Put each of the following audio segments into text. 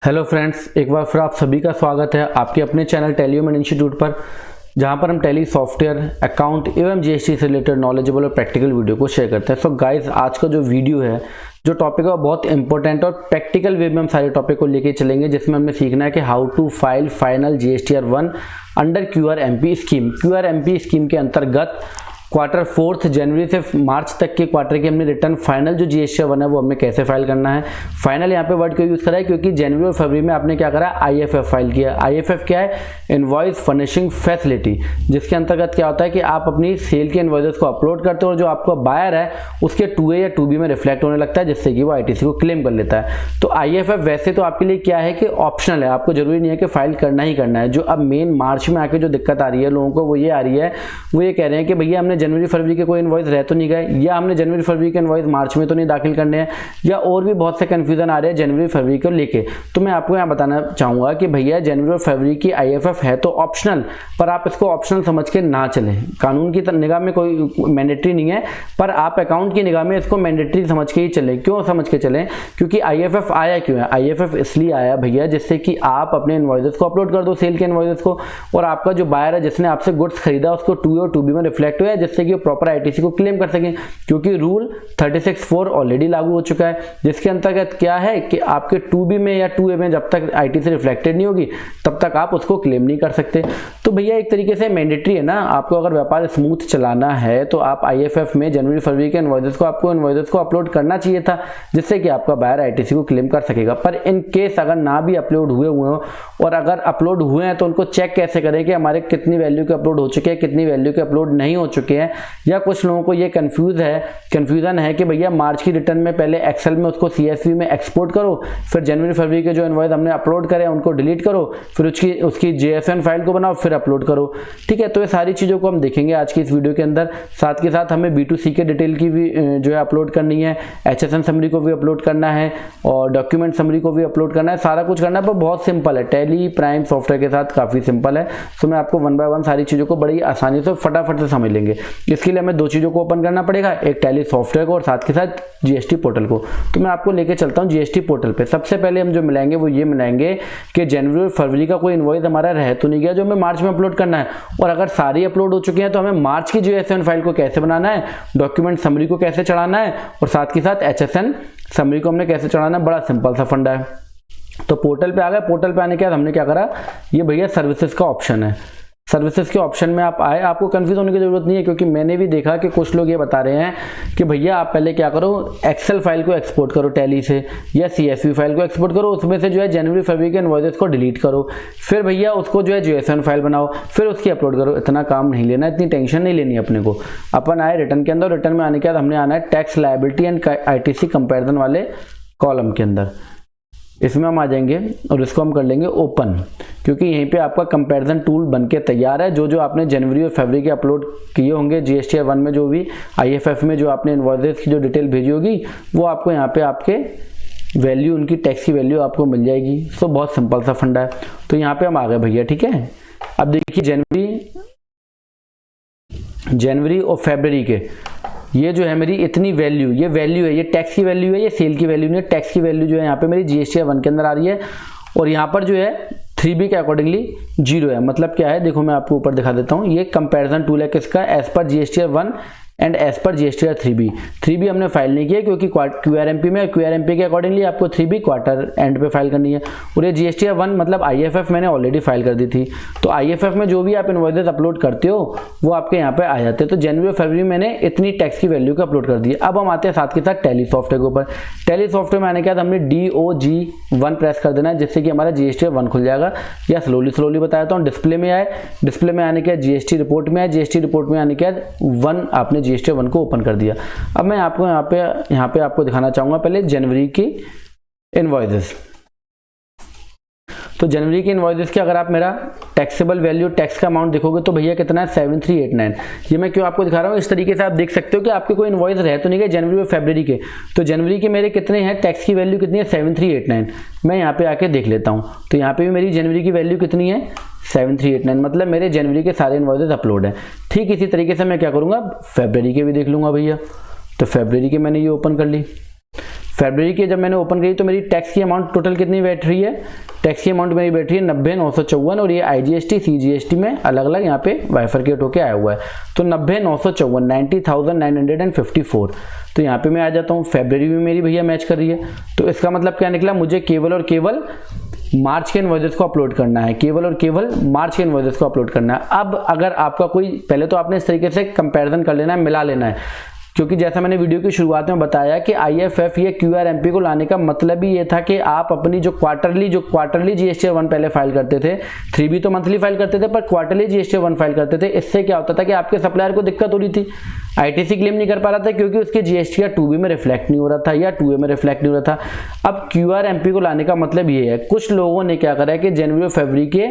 Hello friends, एक बार फिर आप सभी का स्वागत है आपके अपने चैनल टैली ह्यूमन इंस्टीट्यूट पर, जहां पर हम टैली सॉफ्टवेयर, अकाउंट एवं जीएसटी से रिलेटेड नॉलेजेबल और प्रैक्टिकल वीडियो को शेयर करते हैं। सो गाइस, आज का जो वीडियो है, जो टॉपिक है बहुत इंपॉर्टेंट और प्रैक्टिकल वे में हम सारे टॉपिक को लेके चलेंगे, जिसमें हमें सीखना है कि how to file final GSTR 1 under QRMP scheme. QRMP scheme के अंतर्गत क्वार्टर 4 जनवरी से मार्च तक के क्वार्टर की हमने रिटर्न फाइनल जो जीएसटीआर 1 है वो हमें कैसे फाइल करना है। फाइनल यहाँ पे वर्ड क्यों यूज करा है, क्योंकि जनवरी और फरवरी में आपने क्या करा, आईएफएफ फाइल किया। आईएफएफ क्या है? इनवॉइस फर्निशिंग फैसिलिटी, जिसके अंतर्गत क्या होता है कि आप अपनी सेल के इनवॉइसेस को अपलोड करते हो और जो आपका बायर है उसके 2A या 2B में रिफ्लेक्ट होने लगता है, जिससे कि वो आईटीसी को क्लेम कर लेता है। तो आईएफएफ वैसे तो आपके लिए क्या है कि ऑप्शनल है, आपको जरूरी नहीं है कि फाइल करना ही करना है। जो अब मेन मार्च में आके जो दिक्कत आ रही है लोगों को, वो ये आ रही है, वो ये कह रहे हैं कि भैया हमने जनवरी फरवरी के कोई इनवॉइस रह तो नहीं गए, या हमने जनवरी फरवरी के इनवॉइस मार्च में तो नहीं दाखिल करने हैं, या और भी बहुत से कंफ्यूजन आ रहे हैं जनवरी फरवरी को लेके। तो मैं आपको यहाँ बताना चाहूंगा कि भैया जनवरी और फरवरी की आईएफएफ है तो ऑप्शनल, पर आप इसको ऑप्शनल समझ के ना चलें। कानून की निगाह में कोई मैंडेटरी नहीं है, पर आप अकाउंट की निगाह में इसको मैंडेटरी समझ के ही चलें। क्यों समझ के चलें? क्योंकि आईएफएफ आया क्यों है? आईएफएफ इसलिए आया भैया जिससे कि आप अपने इनवॉइसेस को अपलोड कर दो, सेल के इनवॉइसेस को, और आपका जो बायर है जिसने आपसे गुड्स खरीदा उसको 2A और 2B में रिफ्लेक्ट हुआ है, जिससे कि प्रॉपर आईटीसी को क्लेम कर सकें। क्योंकि रूल 36(4) ऑलरेडी लागू हो चुका है, जिसके अंतर्गत क्या है कि आपके 2B में या 2A में जब तक आईटीसी रिफ्लेक्टेड नहीं होगी तब तक आप उसको क्लेम नहीं कर सकते। तो भैया एक तरीके से मैंडेटरी है ना, आपको अगर व्यापार स्मूथ चलाना है तो आप आईएफएफ में जनवरी फरवरी के इनवॉइसेस को अपलोड करना चाहिए था, जिससे कि आपका बायर आईटीसी को क्लेम कर सकेगा। पर इन केस अगर ना भी अपलोड हुए हो, और अगर अपलोड हुए हैं तो उनको चेक कैसे करें कि हमारे कितनी वैल्यू के अपलोड हो चुके हैं, कितनी वैल्यू के अपलोड नहीं हो चुके हैं। या कुछ लोगों को ये कंफ्यूजन है कि भैया मार्च की रिटर्न में पहले एक्सेल में उसको सीएसवी में एक्सपोर्ट करो, फिर जनवरी फरवरी के जो इनवॉइस हमने अपलोड करे उनको डिलीट करो, फिर उसकी जेएसएन फाइल को बनाओ, फिर अपलोड करो। ठीक है, तो ये सारी चीज़ों को हम देखेंगे आज की इस वीडियो के अंदर। साथ के साथ हमें B2C के डिटेल की भी जो है अपलोड करनी है, HSN समरी को भी अपलोड करना है, और डॉक्यूमेंट समरी को भी अपलोड करना है। सारा कुछ करना है, पर बहुत सिंपल है। टैली प्राइम सॉफ्टवेयर के साथ काफ़ी सिंपल है। तो मैं आपको 1 बाय 1 सारी चीज़ों को बड़ी आसानी से फटाफट से समझ लेंगे। इसके लिए हमें 2 चीज़ों को ओपन करना पड़ेगा, एक टैली सॉफ्टवेयर को और साथ के साथ जीएसटी पोर्टल को। तो मैं आपको लेके चलता हूँ जीएसटी पोर्टल पे। सबसे पहले हम जो मिलाएंगे वो ये मिलाएंगे कि जनवरी और फरवरी का कोई इनवॉइस हमारा रह तो नहीं गया जो हमें मार्च में अपलोड करना है, और अगर सारी अपलोड हो चुकी हैं तो हमें मार्च की जीएसएन फाइल को कैसे बनाना है, डॉक्यूमेंट समरी को कैसे चढ़ाना है, और साथ के साथ HSN समरी को हमने कैसे चढ़ाना है। बड़ा सिंपल सा फंडा है। तो पोर्टल पे आ गए। पोर्टल पे आने के बाद हमने क्या करा, ये भैया सर्विसेज का ऑप्शन है। सर्विसेज के ऑप्शन में आप आए, आपको कंफ्यूज होने की जरूरत नहीं है, क्योंकि मैंने भी देखा कि कुछ लोग ये बता रहे हैं कि भैया आप पहले क्या करो, एक्सेल फाइल को एक्सपोर्ट करो टैली से, या सीएसवी फाइल को एक्सपोर्ट करो, उसमें से जो है जनवरी फरवरी के इनवॉइसेस को डिलीट करो, फिर भैया उसको जो है जेएसएन फाइल बनाओ, फिर उसकी अपलोड करो। इतना काम नहीं लेना, इतनी टेंशन नहीं लेनी अपने को। अपन आए रिटर्न के अंदर, रिटर्न में आने के बाद हमने आना है tax liability and ITC comparison वाले कॉलम के अंदर। इसमें हम आ जाएंगे और इसको हम कर लेंगे ओपन, क्योंकि यहीं पे आपका कंपैरिजन टूल बनके तैयार है। जो आपने जनवरी और फरवरी के अपलोड किए होंगे जीएसटीआर 1 में, जो भी आईएफएफ में जो आपने इनवॉइसेस की जो डिटेल भेजी होगी, वो आपको यहाँ पे आपके वैल्यू, उनकी टैक्स की वैल्यू आपको मिल जाएगी। सो बहुत सिंपल सा फंडा है। तो यहाँ पे हम आ गए भैया। ठीक है, अब देखिए जनवरी और फरवरी के ये जो है मेरी इतनी वैल्यू, ये वैल्यू है, ये टैक्स की वैल्यू है, ये सेल की वैल्यू नहीं है। टैक्स की वैल्यू जो है यहाँ पे मेरी जीएसटीआर 1 के अंदर आ रही है, और यहाँ पर जो है 3B के अकॉर्डिंगली 0 है। मतलब क्या है, देखो मैं आपको ऊपर दिखा देता हूँ। ये कंपैरिजन टूल है किसका, एज पर जीएसटीआर 1 एंड एज पर जीएसटीआर 3B। 3B हमने फाइल नहीं किया क्योंकि क्यूआरएमपी में, क्यूआरएमपी के अकॉर्डिंगली आपको 3B क्वार्टर एंड पे फाइल करनी है, और ये जीएसटीआर 1 मतलब आईएफएफ मैंने ऑलरेडी फाइल कर दी थी। तो आईएफएफ में जो भी आप इनवॉइसेस अपलोड करते हो वो आपके यहाँ पे आ जाते हैं। तो जनवरी और फरवरी मैंने इतनी टैक्स की वैल्यू को अपलोड कर दी है। अब हम आते हैं साथ के साथ टैली सॉफ्टवेयर के ऊपर। टैली सॉफ्टवेयर में आने के बाद हमने DOG1 प्रेस कर देना है, जिससे कि हमारा जीएसटीआर 1 खुल जाएगा। या स्लोली बताता हूँ। डिस्प्ले में आए, डिस्प्ले में आने के बाद जीएसटी रिपोर्ट में आए, जीएसटी रिपोर्ट में आने के बाद 1 आपने जीएसटीआर 1 को ओपन कर दिया। अब मैं आपको यहाँ पे आपको दिखाना चाहूंगा पहले जनवरी की इनवॉइसेस। तो जनवरी के इनवॉइसेस की अगर आप मेरा टैक्सेबल वैल्यू, टैक्स का अमाउंट देखोगे तो भैया कितना है, 7389। ये मैं क्यों आपको दिखा रहा हूँ, इस तरीके से आप देख सकते हो कि आपके कोई इनवॉइस रह तो नहीं गए जनवरी और फरवरी के। तो जनवरी के मेरे कितने हैं, टैक्स की वैल्यू कितनी है, 7389। मैं यहाँ पे आके देख लेता हूँ। तो यहाँ पे भी मेरी जनवरी की वैल्यू कितनी है, 7389। मतलब मेरे जनवरी के सारे इनवॉइसेस अपलोड है। ठीक इसी तरीके से मैं क्या करूँगा, फरवरी के भी देख लूंगा भैया। तो फरवरी के मैंने ये ओपन कर ली। फरवरी की जब मैंने ओपन करी तो मेरी टैक्स की अमाउंट टोटल कितनी बैठ रही है, टैक्स की अमाउंट मेरी बैठ रही है 90,954 और ये IGST CGST में अलग अलग यहाँ पे बाइफरकेट होके आया हुआ है। तो 90,954 90,954। तो यहाँ पे मैं आ जाता हूँ, फरवरी में मेरी भैया मैच कर रही है। तो इसका मतलब क्या निकला, मुझे केवल और केवल मार्च के इनवॉइसेस को अपलोड करना है, केवल और केवल मार्च के इनवॉइसेस को अपलोड करना है। अब अगर आपका कोई, पहले तो आपने इस तरीके से कंपैरिजन कर लेना है, मिला लेना है, क्योंकि जैसा मैंने वीडियो की शुरुआत में बताया कि IFF या QRMP को लाने का मतलब ही ये था कि आप अपनी जो क्वार्टरली GST-1 पहले फाइल करते थे, 3B तो मंथली फाइल करते थे, पर क्वार्टरली GST-1 फाइल करते थे। इससे क्या होता था कि आपके सप्लायर को दिक्कत हो रही थी, ITC क्लेम नहीं कर पा रहा था क्योंकि उसके GST या 2B में रिफ्लेक्ट नहीं हो रहा था या 2A में रिफ्लेक्ट नहीं हो रहा था। अब QRMP को लाने का मतलब ये है, कुछ लोगों ने क्या करा है कि जनवरी और फरवरी के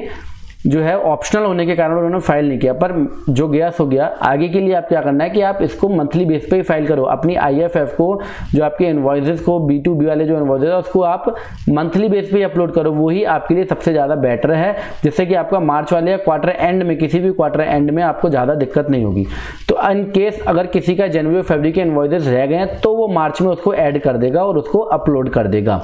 जो है ऑप्शनल होने के कारण उन्होंने फाइल नहीं किया, पर जो गया सो गया। आगे के लिए आप क्या करना है कि आप इसको मंथली बेस पे ही फाइल करो। अपनी IFF को, जो आपके इनवॉइसेस को, B2B वाले जो इनवॉइसेस है उसको आप मंथली बेस पे ही अपलोड करो, वही आपके लिए सबसे ज़्यादा बेटर है, जिससे कि आपका मार्च वाले या क्वार्टर एंड में, किसी भी क्वार्टर एंड में आपको ज़्यादा दिक्कत नहीं होगी। तो इन केस अगर किसी का जनवरी और फरवरी के इनवॉइसेस रह गए हैं तो वो मार्च में उसको ऐड कर देगा और उसको अपलोड कर देगा।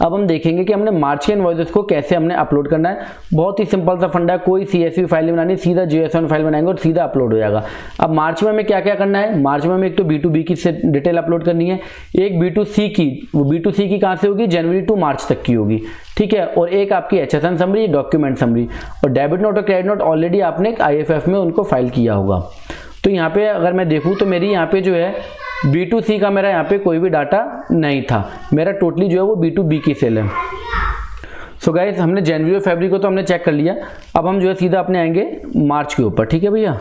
अब हम देखेंगे कि हमने मार्च के इनवॉइसेस को कैसे हमने अपलोड करना है। बहुत ही सिंपल सा फंडा है, कोई CSV फाइल नहीं बनानी, सीधा JSON फाइल बनाएंगे और सीधा अपलोड हो जाएगा। अब मार्च में हमें क्या क्या करना है, मार्च में हमें एक तो B2B की डिटेल अपलोड करनी है, एक B2C की, वो B2C की कहाँ से होगी, जनवरी टू मार्च तक की होगी, ठीक है, और एक आपकी HSN समरी, डॉक्यूमेंट समरी, और डेबिट नोट और क्रेडिट नोट ऑलरेडी आपने IFF में उनको फाइल किया होगा। तो यहाँ पे अगर मैं देखूँ तो मेरी यहाँ पे जो है B2C का मेरा यहाँ पे कोई भी डाटा नहीं था, मेरा टोटली जो है वो B2B की सेल है। सो गाइस, हमने जनवरी और फरवरी को तो हमने चेक कर लिया। अब हम जो है सीधा अपने आएंगे मार्च के ऊपर, ठीक है भैया।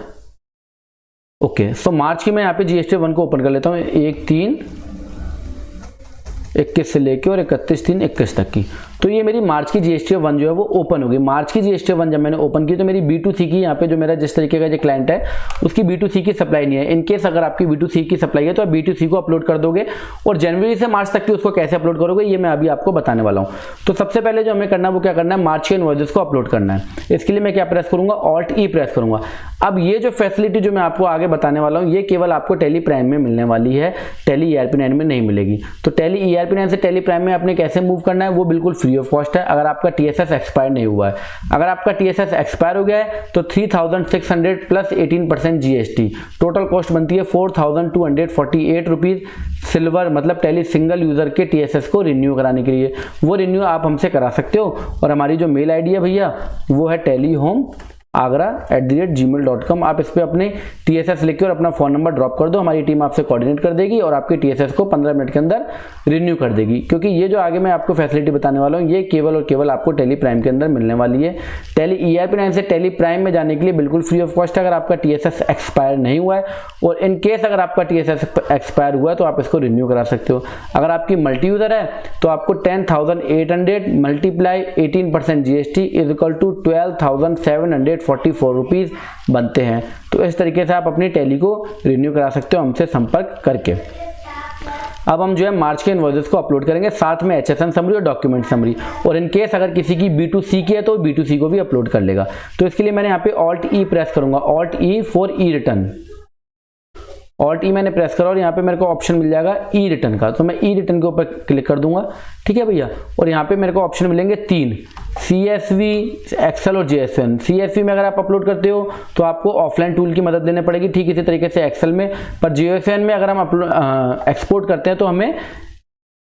ओके, सो मार्च की मैं यहाँ पे GST-1 को ओपन कर लेता हूँ, 1/3/21 से लेके और 31/3/21 तक की। तो ये मेरी मार्च की GST-1 जो है वो ओपन होगी। मार्च की GST-1 जब मैंने ओपन की तो मेरी B2C की, यहाँ पे जो मेरा जिस तरीके का जो क्लाइंट है उसकी B2C की सप्लाई नहीं है। इनकेस अगर आपकी B2C की सप्लाई है तो आप B2C को अपलोड कर दोगे, और जनवरी से मार्च तक की उसको कैसे अपलोड करोगे ये मैं अभी आपको बताने वाला हूँ। तो सबसे पहले जो हमें करना है वो क्या करना है, मार्च के इनवॉइसेस को अपलोड करना है। इसके लिए मैं क्या प्रेस करूंगा, Alt-E प्रेस करूंगा। अब ये जो फैसिलिटी जो मैं आपको आगे बताने वाला हूँ ये केवल आपको टेली प्राइम में मिलने वाली है, टेली ERP9 में नहीं मिलेगी। तो टेली ERP9 से टेली प्राइम में आपने कैसे मूव करना है वो बिल्कुल फ्री ऑफ कॉस्ट है, अगर आपका TSS एक्सपायर नहीं हुआ है। अगर आपका TSS एक्सपायर हो गया है तो 3600 प्लस 18% GST, टोटल कॉस्ट बनती है 4248 रुपीज सिल्वर, मतलब टेली सिंगल यूजर के TSS को रिन्यू कराने के लिए। वो रिन्यू आप हमसे करा सकते हो, और हमारी जो मेल ID है भैया वो है telyhome@gmail.com। आप इस पर अपने TSS लिख के और अपना फोन नंबर ड्रॉप कर दो, हमारी टीम आपसे कोऑर्डिनेट कर देगी और आपके TSS को 15 मिनट के अंदर रिन्यू कर देगी। क्योंकि ये जो आगे मैं आपको फैसिलिटी बताने वाला हूँ ये केवल और केवल आपको टेली प्राइम के अंदर मिलने वाली है। टेली ERP9 से टेली प्राइम में जाने के लिए बिल्कुल फ्री ऑफ कॉस्ट है, अगर आपका TSS एक्सपायर नहीं हुआ है, और इन केस अगर आपका TSS एक्सपायर हुआ है तो आप इसको रिन्यू करा सकते हो। अगर आपकी मल्टी यूजर है तो आपको 10,800 multiply 18% GST is equal to 12,744 rupees बनते हैं। तो इस तरीके से आप अपनी टेली को रिन्यू करा सकते हो हमसे संपर्क करके। अब हम जो है मार्च के इनवॉइसेस को अपलोड करेंगे, साथ में HSN समरी और डॉक्यूमेंट समरी, और इन केस अगर किसी की B2C की है तो B2C को भी अपलोड कर लेगा। तो इसके लिए मैंने यहाँ पे Alt-E प्रेस करूंगा, Alt-E for E return. Alt-E मैंने प्रेस करा और यहाँ पे मेरे को ऑप्शन मिल जाएगा ई रिटर्न का, तो मैं ई रिटर्न के ऊपर क्लिक कर दूंगा, ठीक है भैया। और यहाँ पे मेरे को ऑप्शन मिलेंगे 3, CSV, एक्सेल और JSON। CSV में अगर आप अपलोड करते हो तो आपको ऑफलाइन टूल की मदद लेनी पड़ेगी, ठीक इसी तरीके से एक्सेल में, पर JSON में अगर हम एक्सपोर्ट करते हैं तो हमें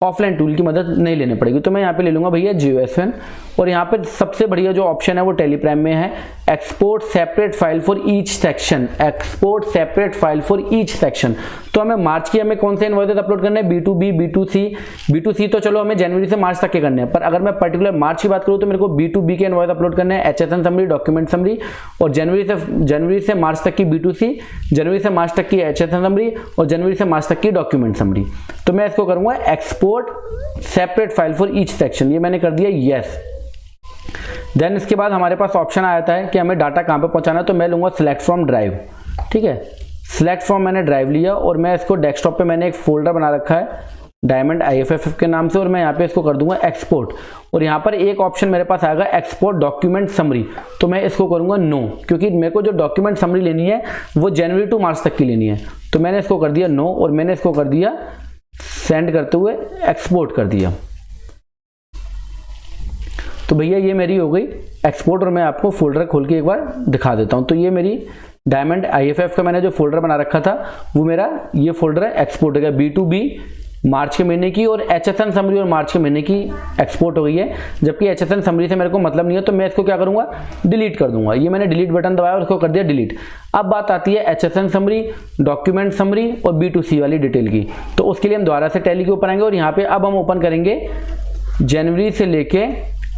ऑफलाइन टूल की मदद नहीं लेनी पड़ेगी। तो मैं यहाँ पे ले लूंगा भैया JSON, और यहाँ पे सबसे बढ़िया जो ऑप्शन है वो टेली प्राइम में है, export separate file for each section, export separate file for each section. तो हमें मार्च की हमें कौन से इनवॉइसेस अपलोड करने हैं, B2B, B2C तो चलो हमें जनवरी से मार्च तक के करने हैं, पर अगर मैं पर्टिकुलर मार्च की बात करूँ तो मेरे को B2B के इनवॉइस अपलोड करने हैं, HSN समरी, डॉक्यूमेंट समरी, और जनवरी से मार्च तक की B2C, जनवरी से मार्च तक की HSN समरी, और जनवरी से मार्च तक की डॉक्यूमेंट समरी। तो मैं इसको करूंगा export separate file for each section, ये मैंने कर दिया यस। देन इसके बाद हमारे पास ऑप्शन आता है कि हमें डाटा कहाँ पे पहुंचाना है, तो मैं लूंगा सिलेक्ट फ्रॉम ड्राइव, ठीक है। सिलेक्ट फ्रॉम मैंने ड्राइव लिया और मैं इसको डेस्कटॉप पे मैंने एक फोल्डर बना रखा है डायमंड IFFF के नाम से, और मैं यहाँ पे इसको कर दूंगा एक्सपोर्ट, और यहाँ पर एक ऑप्शन मेरे पास आएगा एक्सपोर्ट डॉक्यूमेंट समरी, तो मैं इसको करूंगा नो, क्योंकि मेरे को जो डॉक्यूमेंट समरी लेनी है वो जनवरी टू मार्च तक की लेनी है। तो मैंने इसको कर दिया नो, और मैंने इसको कर दिया सेंड करते हुए एक्सपोर्ट कर दिया। तो भैया ये मेरी हो गई एक्सपोर्ट, और मैं आपको फोल्डर खोल के एक बार दिखा देता हूं। तो ये मेरी डायमंड IFF का मैंने जो फोल्डर बना रखा था वो मेरा ये फोल्डर है, एक्सपोर्ट हो गया। B2B मार्च के महीने की और HSN समरी और मार्च के महीने की एक्सपोर्ट हो गई है, जबकि HSN समरी से मेरे को मतलब नहीं है, तो मैं इसको क्या करूंगा, डिलीट कर दूंगा। ये मैंने डिलीट बटन दबाया और इसको कर दिया डिलीट। अब बात आती है HSN समरी, डॉक्यूमेंट समरी और B2C वाली डिटेल की। तो उसके लिए हम दोबारा से टैली के ऊपर आएंगे और यहाँ पे अब हम ओपन करेंगे जनवरी से लेके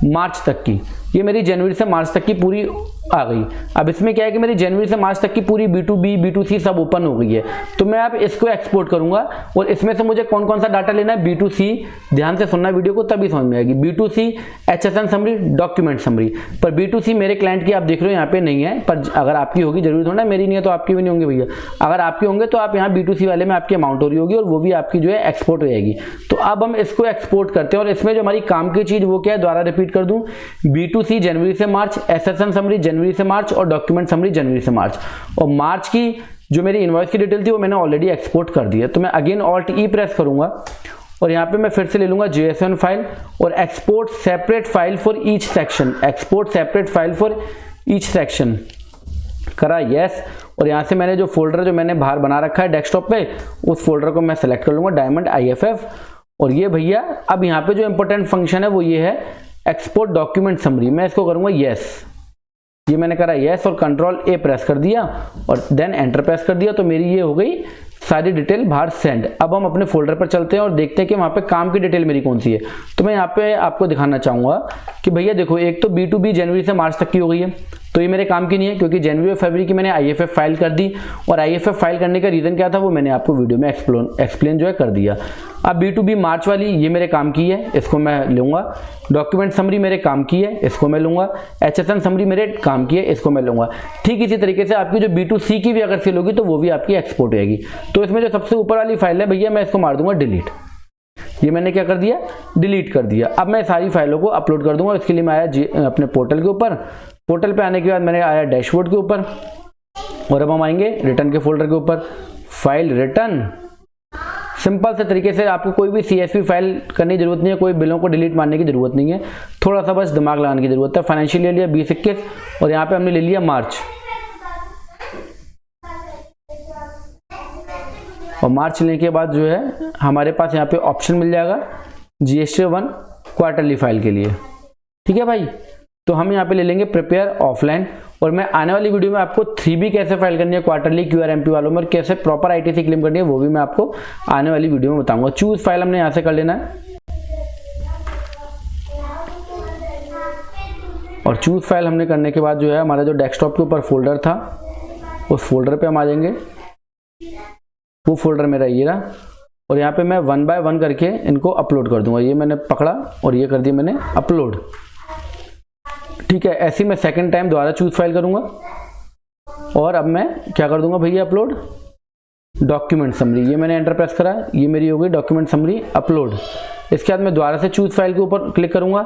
मार्च तक की। ये मेरी जनवरी से मार्च तक की पूरी आ गई। अब इसमें क्या है कि मेरी जनवरी से मार्च तक की पूरी B2B B2C सब ओपन हो गई है। तो मैं अब इसको एक्सपोर्ट करूंगा और इसमें से मुझे कौन कौन सा डाटा लेना है, B2C, ध्यान से सुनना वीडियो को तभी समझ में आएगी। B2C, HSN summary, document summary. पर B2C मेरे क्लाइंट की आप देख रहे हो यहाँ पे नहीं है, पर अगर आपकी होगी जरूरी थोड़ा, मेरी नहीं है तो आपकी भी नहीं होंगे भैया। अगर आपके होंगे तो आप यहाँ B2C वाले में आपकी अमाउंट हो रही होगी और वो भी आपकी जो है एक्सपोर्ट हो जाएगी। तो अब हम इसको एक्सपोर्ट करते हैं और इसमें जो हमारी काम की चीज वो क्या है, दोबारा रिपीट कर दूं, B2C जनवरी से मार्च, HSN समरी जनवरी से मार्च और डॉक्यूमेंट समरी जनवरी से मार्च। और मार्च की जो मेरी इनवॉइस की डिटेल थी वो मैंने ऑलरेडी एक्सपोर्ट कर दी है। तो मैं अगेन Alt E प्रेस करूंगा और यहाँ पे मैं फिर से ले लूंगा JSON फाइल और export separate file for each section, export separate file for each section करा यस। और यहाँ से मैंने जो फोल्डर जो मैंने बाहर बना रखा है डेस्कटॉप पे, उस फोल्डर को मैं सेलेक्ट कर लूंगा डायमंड IFF। और ये भैया अब यहाँ पे जो इंपॉर्टेंट फंक्शन है वो ये है एक्सपोर्ट डॉक्यूमेंट समरी, मैं इसको करूंगा यस। ये मैंने करा यस और Ctrl A प्रेस कर दिया और देन एंटर प्रेस कर दिया। तो मेरी ये हो गई सारी डिटेल बाहर सेंड। अब हम अपने फोल्डर पर चलते हैं और देखते हैं कि वहां पे काम की डिटेल मेरी कौन सी है। तो मैं यहाँ पे आपको दिखाना चाहूंगा कि भैया देखो, एक तो B2B जनवरी से मार्च तक की हो गई है, तो ये मेरे काम की नहीं है क्योंकि जनवरी और फरवरी की मैंने IFF फाइल कर दी। और IFF फाइल करने का रीजन क्या था वो मैंने आपको वीडियो में एक्सप्लेन जो है कर दिया। अब B2B मार्च वाली ये मेरे काम की है, इसको मैं लूंगा। डॉक्यूमेंट समरी मेरे काम की है, इसको मैं लूंगा। HSN समरी मेरे काम की है, इसको मैं लूंगा। ठीक इसी तरीके से आपकी जो B2C की भी अगर सेल होगी तो वो भी आपकी एक्सपोर्ट होगी। तो इसमें जो सबसे ऊपर वाली फाइल है भैया, मैं इसको मार दूंगा डिलीट। ये मैंने क्या कर दिया, डिलीट कर दिया। अब मैं सारी फाइलों को अपलोड कर दूंगा। इसके लिए मैं आया अपने पोर्टल के ऊपर। पोर्टल पे आने के बाद मैंने आया डैशबोर्ड के ऊपर और अब हम आएंगे रिटर्न के फोल्डर के ऊपर, फाइल रिटर्न। सिंपल से तरीके से आपको कोई भी CSV फाइल करने की जरूरत नहीं है, कोई बिलों को डिलीट मारने की जरूरत नहीं है, थोड़ा सा बस दिमाग लगाने की जरूरत है। फाइनेंशियल ले लिया 2021 और यहाँ पे हमने ले लिया मार्च, और मार्च लेने के बाद जो है हमारे पास यहाँ पे ऑप्शन मिल जाएगा GST1 क्वार्टरली फाइल के लिए। ठीक है भाई, तो हम यहाँ पे ले लेंगे प्रिपेयर ऑफलाइन। और मैं आने वाली वीडियो में आपको 3B कैसे फाइल करनी है क्वार्टरली QRMP वालों में, कैसे प्रॉपर ITC क्लेम करनी है वो भी मैं आपको आने वाली वीडियो में बताऊंगा। चूज फाइल हमने यहाँ से कर लेना है और चूज फाइल हमने करने के बाद जो है हमारा जो डेस्कटॉप के ऊपर फोल्डर था उस फोल्डर पे हम आ जाएंगे। वो फोल्डर मेरा ये रहा और यहाँ पे मैं 1 बाय 1 करके इनको अपलोड कर दूंगा। ये मैंने पकड़ा और ये कर दिया मैंने अपलोड। ठीक है, ऐसे मैं सेकंड टाइम दोबारा चूज फाइल करूंगा और अब मैं क्या कर दूंगा भैया, अपलोड डॉक्यूमेंट समरी। ये मैंने एंटर प्रेस करा, ये मेरी हो गई डॉक्यूमेंट समरी अपलोड। इसके बाद मैं दोबारा से चूज फाइल के ऊपर क्लिक करूंगा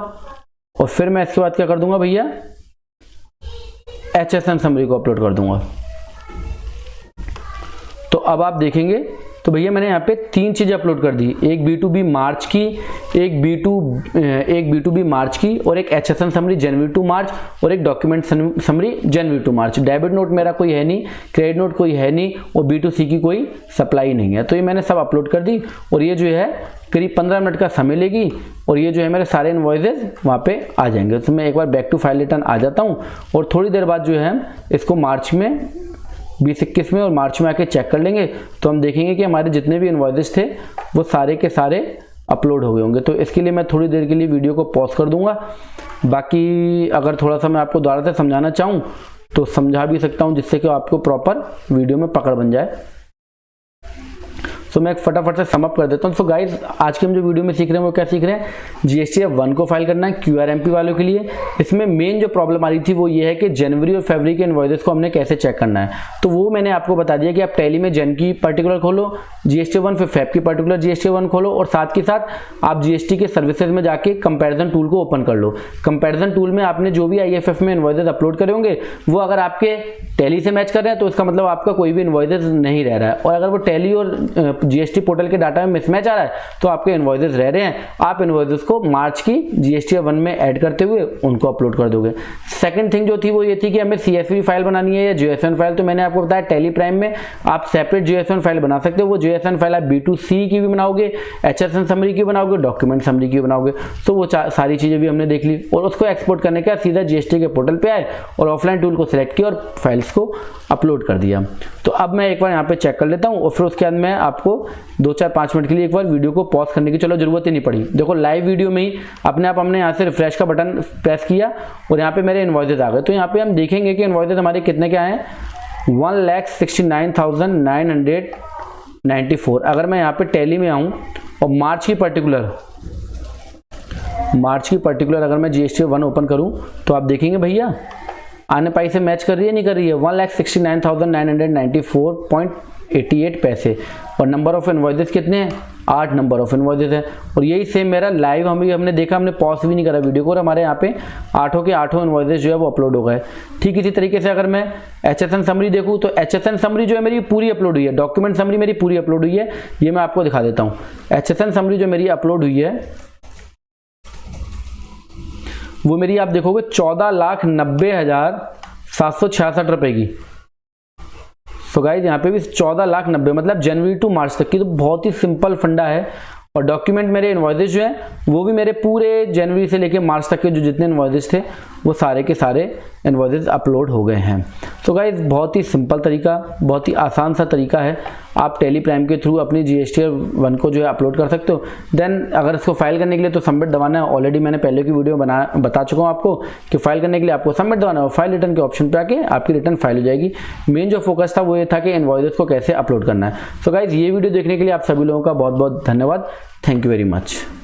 और फिर मैं इसके बाद क्या कर दूंगा भैया, HSN समरी को अपलोड कर दूंगा। तो अब आप देखेंगे तो भैया मैंने यहाँ पे 3 चीजें अपलोड कर दी, एक B2B मार्च की, एक B2B मार्च की और एक HSN summary January to March और एक document summary January to March. Debit note मेरा कोई है नहीं, क्रेडिट नोट कोई है नहीं और B2C की कोई सप्लाई नहीं है। तो ये मैंने सब अपलोड कर दी और ये जो है करीब 15 मिनट का समय लेगी और ये जो है मेरे सारे इनवॉइसेस वहाँ पे आ जाएंगे। तो मैं एक बार बैक टू फाइल रिटर्न आ जाता हूँ और थोड़ी देर बाद जो है इसको मार्च में 2021 में और मार्च में आके चेक कर लेंगे तो हम देखेंगे कि हमारे जितने भी इनवॉइसेस थे वो सारे के सारे अपलोड हो गए होंगे। तो इसके लिए मैं थोड़ी देर के लिए वीडियो को पॉज कर दूंगा। बाकी अगर थोड़ा सा मैं आपको दोबारा से समझाना चाहूँ तो समझा भी सकता हूँ जिससे कि आपको प्रॉपर वीडियो में पकड़ बन जाए। तो मैं फटाफट से समअप कर देता हूँ। सो गाइज आज के हम जो वीडियो में सीख रहे हैं वो क्या सीख रहे हैं, GST1 को फाइल करना है QRMP वालों के लिए। इसमें मेन जो प्रॉब्लम आ रही थी वो ये है कि जनवरी और फरवरी के इनवॉइसेस को हमने कैसे चेक करना है। तो वो मैंने आपको बता दिया कि आप टैली में जन की पर्टिकुलर खोलो GST1, फिर फेब की पर्टिकुलर GST1 खोलो और साथ के साथ आप GST के सर्विसेज में जाके कंपेरिजन टूल को ओपन कर लो। कंपेरिजन टूल में आपने जो भी IFF में इनवॉइसेस अपलोड करे होंगे वो अगर आपके टैली से मैच कर रहे हैं तो इसका मतलब आपका कोई भी इनवॉइसेस नहीं रह रहा है, और अगर वो टैली और जीएसटी पोर्टल के डाटा में मिसमैच आ रहा है तो आपके इनवॉइसेस रह रहे हैं, आप इनवॉइसेस को मार्च की जीएसटी 1 में ऐड करते हुए उनको अपलोड कर दोगे। सेकंड थिंग जो थी वो ये थी कि हमें CSV फाइल बनानी है या JSON फाइल, तो मैंने आपको बताया टेली प्राइम में आप सेपरेट JSON फाइल बना सकते हो। वो JSON फाइल आप B2C की भी बनाओगे, HSN समरी की बनाओगे, डॉक्यूमेंट समरी की बनाओगे। तो वो सारी चीजें भी हमने देख ली और उसको एक्सपोर्ट करने का सीधा जीएसटी के पोर्टल पे आए और ऑफलाइन टूल को सिलेक्ट किया और फाइल्स को अपलोड कर दिया। तो अब मैं एक बार यहाँ पे चेक कर लेता हूँ और फिर उसके बाद मैं आपको 2-4-5 मिनट के लिए एक बार वीडियो को पॉज करने की चलो जरूरत ही नहीं पड़ी। देखो लाइव वीडियो में ही अपने आप हमने यहाँ से रिफ्रेश का बटन प्रेस किया और यहाँ पे मेरे इनवॉइसेस आ गए। तो यहाँ पे हम देखेंगे कि इनवॉइसेस हमारे कितने के आए हैं, 1,69,994। अगर मैं यहाँ पे टैली में आऊँ और मार्च की पर्टिकुलर अगर मैं जीएसटी 1 ओपन करूं तो आप देखेंगे भैया आने पाई से मैच कर रही है नहीं कर रही है, 1,69,994.88 पैसे और नंबर ऑफ इनवॉइसेस कितने हैं, 8 नंबर ऑफ इनवॉइसेस है। और यही सेम मेरा लाइव हमने देखा, हमने पॉज भी नहीं करा वीडियो को और हमारे यहाँ पे 8 के 8 इनवॉइसेस जो है वो अपलोड हो गए। ठीक इसी तरीके से अगर मैं HSN समरी देखूँ तो HSN समरी जो है मेरी पूरी अपलोड हुई है, डॉक्यूमेंट समरी मेरी पूरी अपलोड हुई है। ये मैं आपको दिखा देता हूँ। HSN समरी जो मेरी अपलोड हुई है वो मेरी आप देखोगे 14,90,766 रुपए की। सो गाइस यहाँ पे भी 14,90,000 मतलब जनवरी टू मार्च तक की। तो बहुत ही सिंपल फंडा है। और डॉक्यूमेंट मेरे इनवॉइसेस जो है वो भी मेरे पूरे जनवरी से लेके मार्च तक के जो जितने इनवॉइसेस थे वो सारे के सारे इनवॉइसेस अपलोड हो गए हैं। तो गाइस बहुत ही सिंपल तरीका, बहुत ही आसान सा तरीका है। आप टेली प्राइम के थ्रू अपनी जीएसटी 1 को जो है अपलोड कर सकते हो। देन अगर इसको फाइल करने के लिए तो सबमिट दबाना है। ऑलरेडी मैंने पहले की वीडियो बता चुका हूँ आपको कि फाइल करने के लिए आपको सबमिट दबाना है और फाइल रिटर्न के ऑप्शन पे आके आपकी रिटर्न फाइल हो जाएगी। मेन जो फोकस था वो ये था कि इनवॉइसेस को कैसे अपलोड करना है। सो गाइस ये वीडियो देखने के लिए आप सभी लोगों का बहुत बहुत धन्यवाद। Thank you very much.